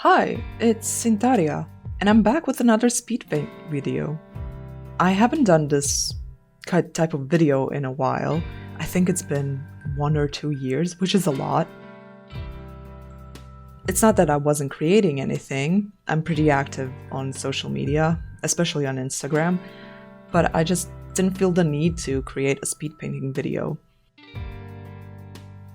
Hi, it's Cintaria, and I'm back with another speedpaint video. I haven't done this type of video in a while. I think it's been 1 or 2 years, which is a lot. It's not that I wasn't creating anything. I'm pretty active on social media, especially on Instagram, but I just didn't feel the need to create a speed painting video.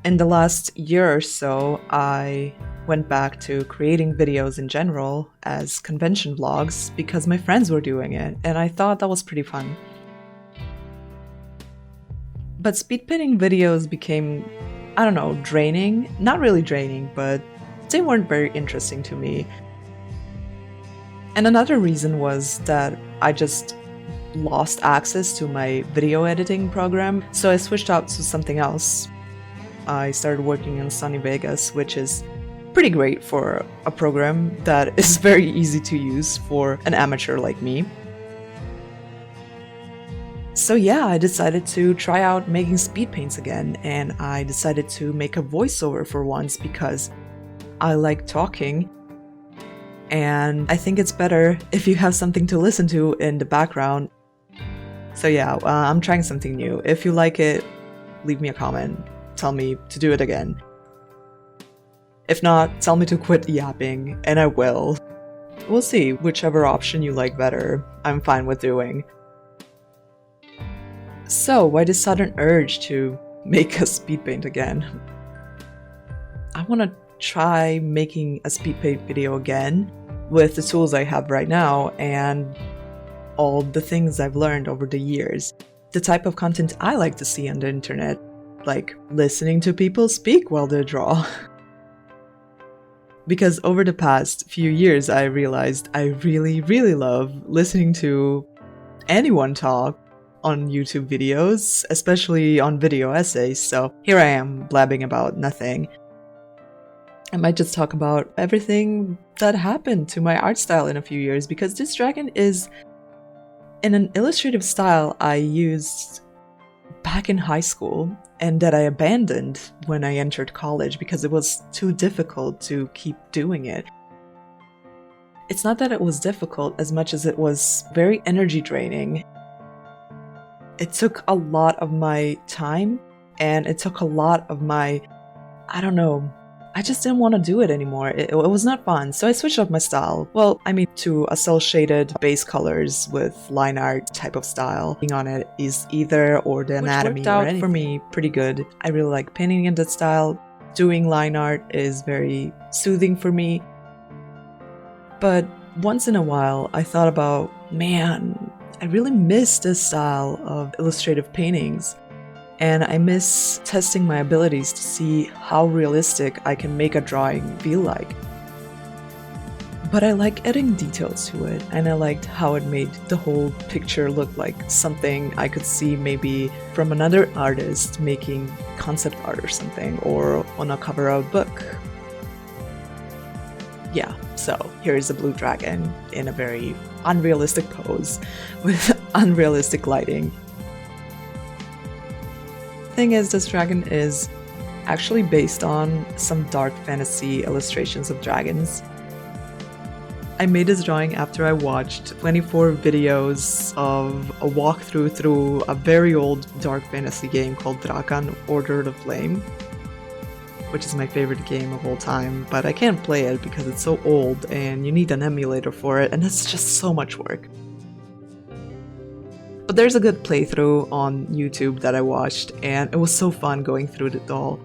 In the last year or so, I went back to creating videos in general as convention vlogs because my friends were doing it, and I thought that was pretty fun. But speed painting videos became, I don't know, draining. Not really draining, but they weren't very interesting to me. And another reason was that I just lost access to my video editing program, so I switched out to something else. I started working in Sunny Vegas, which is pretty great for a program that is very easy to use for an amateur like me. So yeah, I decided to try out making speed paints again, and I decided to make a voiceover for once because I like talking, and I think it's better if you have something to listen to in the background. So yeah, I'm trying something new. If you like it, leave me a comment. Tell me to do it again. If not, tell me to quit yapping, and I will. We'll see, whichever option you like better, I'm fine with doing. So, why this sudden urge to make a speed paint again? I want to try making a speed paint video again with the tools I have right now and all the things I've learned over the years. The type of content I like to see on the internet, like listening to people speak while they draw. Because over the past few years I realized I really love listening to anyone talk on YouTube videos, especially on video essays, so here I am blabbing about nothing. I might just talk about everything that happened to my art style in a few years, because this dragon is in an illustrative style I used back in high school and that I abandoned when I entered college because it was too difficult to keep doing it. It's not that it was difficult as much as it was very energy draining. It took a lot of my time and it took a lot of my, I don't know, I just didn't want to do it anymore. It was not fun, so I switched up my style. Well, I mean, to a cel-shaded base colors with line art type of style. Being on it is either or the anatomy, which worked out for me pretty good. I really like painting in that style. Doing line art is very soothing for me. But once in a while, I thought about, man, I really miss this style of illustrative paintings. And I miss testing my abilities to see how realistic I can make a drawing feel like. But I like adding details to it, and I liked how it made the whole picture look like something I could see maybe from another artist making concept art or something, or on a cover of a book. Yeah, so here is a blue dragon in a very unrealistic pose with unrealistic lighting. Thing is, this dragon is actually based on some dark fantasy illustrations of dragons. I made this drawing after I watched 24 videos of a walkthrough through a very old dark fantasy game called Drakan Order of the Flame, which is my favorite game of all time, but I can't play it because it's so old and you need an emulator for it, and it's just so much work. But there's a good playthrough on YouTube that I watched, and it was so fun going through it all.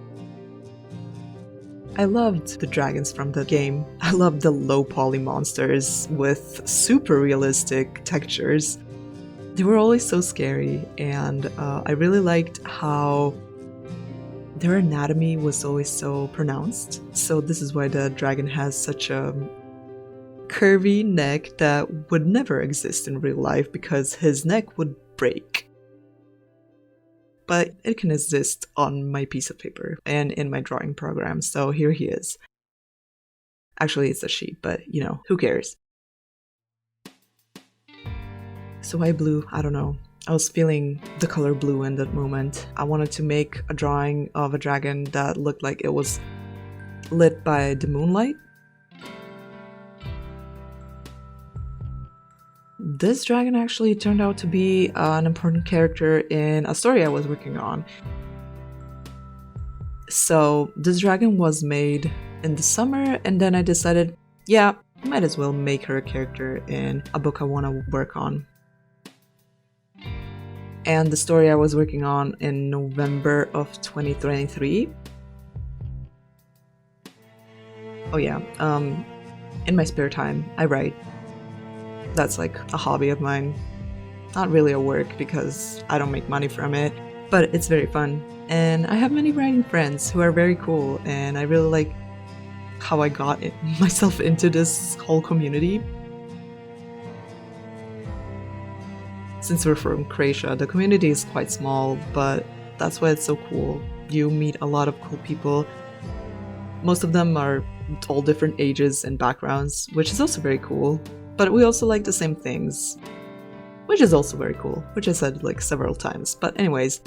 I loved the dragons from the game. I loved the low poly monsters with super realistic textures. They were always so scary, and I really liked how their anatomy was always so pronounced. So this is why the dragon has such a curvy neck that would never exist in real life because his neck would break. But it can exist on my piece of paper and in my drawing program, so here he is. Actually, it's a sheep, but you know, who cares? So why blue? I don't know. I was feeling the color blue in that moment. I wanted to make a drawing of a dragon that looked like it was lit by the moonlight. this dragon actually turned out to be an important character in a story I was working on. So this dragon was made in the summer, and then I decided, yeah, might as well make her a character in a book I want to work on. And the story I was working on in November of 2023. Oh yeah, in my spare time, I write. That's like a hobby of mine. Not really a work because I don't make money from it, but it's very fun. And I have many writing friends who are very cool, and I really like how I got myself into this whole community. Since we're from Croatia, the community is quite small, but that's why it's so cool. You meet a lot of cool people. Most of them are all different ages and backgrounds, which is also very cool. But we also like the same things, which is also very cool, which I said like several times. But anyways,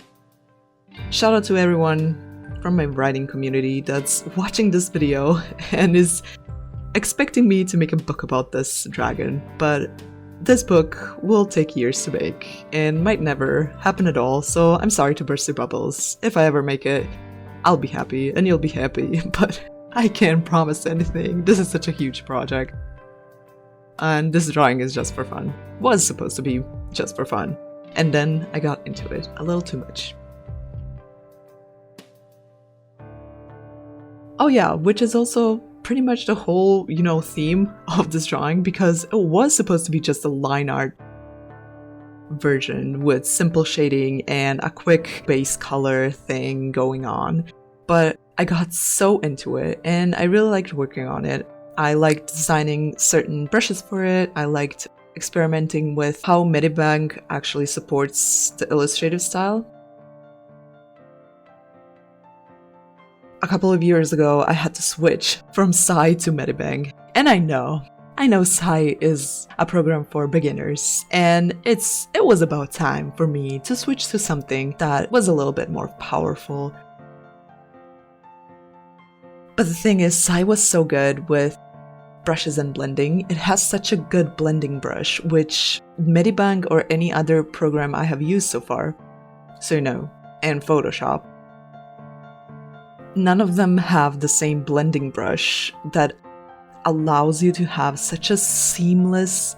shout out to everyone from my writing community that's watching this video and is expecting me to make a book about this dragon. But this book will take years to make and might never happen at all, so I'm sorry to burst your bubbles. If I ever make it, I'll be happy and you'll be happy, but I can't promise anything. This is such a huge project. And this drawing is just for fun. Was supposed to be just for fun. And then I got into it a little too much. Oh yeah, which is also pretty much the whole, theme of this drawing, because it was supposed to be just a line art version with simple shading and a quick base color thing going on. But I got so into it and I really liked working on it. I liked designing certain brushes for it. I liked experimenting with how Medibang actually supports the illustrative style. A couple of years ago, I had to switch from Sai to Medibang. And I know Sai is a program for beginners, and it was about time for me to switch to something that was a little bit more powerful. But the thing is, Sai was so good with brushes and blending. It has such a good blending brush, which Medibang or any other program I have used so far, and Photoshop, none of them have the same blending brush that allows you to have such a seamless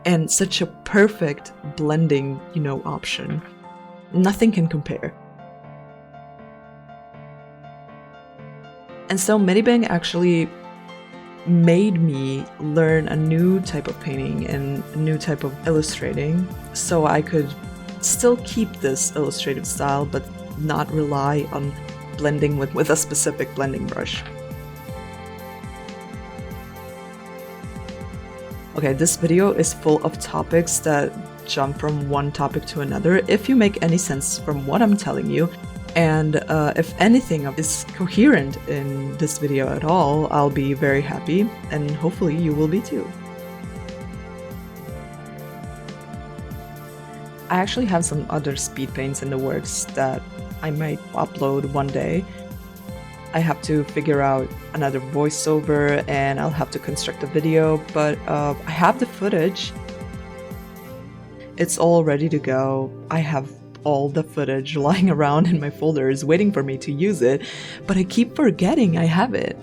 and such a perfect blending, option. Nothing can compare. And so Medibang actually made me learn a new type of painting and a new type of illustrating, so I could still keep this illustrative style but not rely on blending with a specific blending brush. Okay, this video is full of topics that jump from one topic to another. If you make any sense from what I'm telling you, and if anything is coherent in this video at all, I'll be very happy, and hopefully you will be too. I actually have some other speed paints in the works that I might upload one day. I have to figure out another voiceover and I'll have to construct a video, but I have the footage. It's all ready to go. I have all the footage lying around in my folders waiting for me to use it, but I keep forgetting I have it.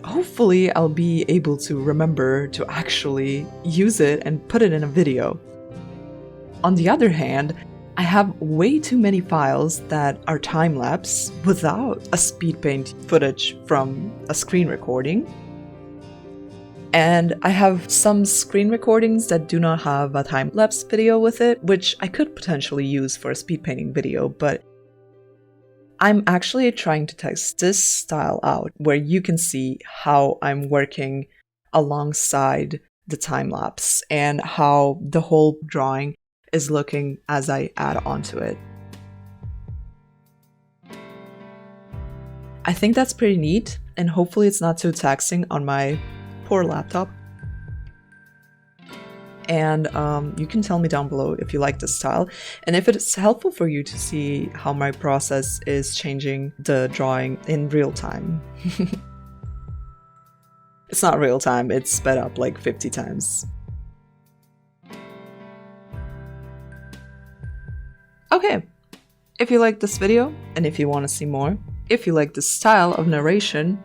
Hopefully I'll be able to remember to actually use it and put it in a video. On the other hand, I have way too many files that are time-lapse without a speed paint footage from a screen recording. And I have some screen recordings that do not have a time-lapse video with it, which I could potentially use for a speed painting video, but I'm actually trying to test this style out where you can see how I'm working alongside the time-lapse and how the whole drawing is looking as I add onto it. I think that's pretty neat, and hopefully it's not too taxing on my poor laptop. And you can tell me down below if you like this style, and if it's helpful for you to see how my process is changing the drawing in real time. It's not real time, it's sped up like 50 times. Okay, if you like this video, and if you want to see more, if you like this style of narration,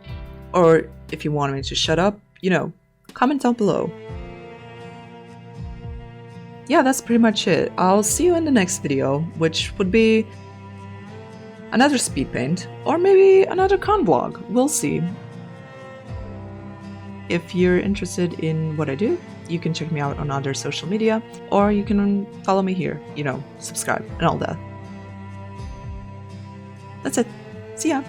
or if you want me to shut up, comment down below. Yeah, that's pretty much it. I'll see you in the next video, which would be another speed paint, or maybe another con vlog. We'll see. If you're interested in what I do, you can check me out on other social media, or you can follow me here, subscribe and all that. That's it. See ya!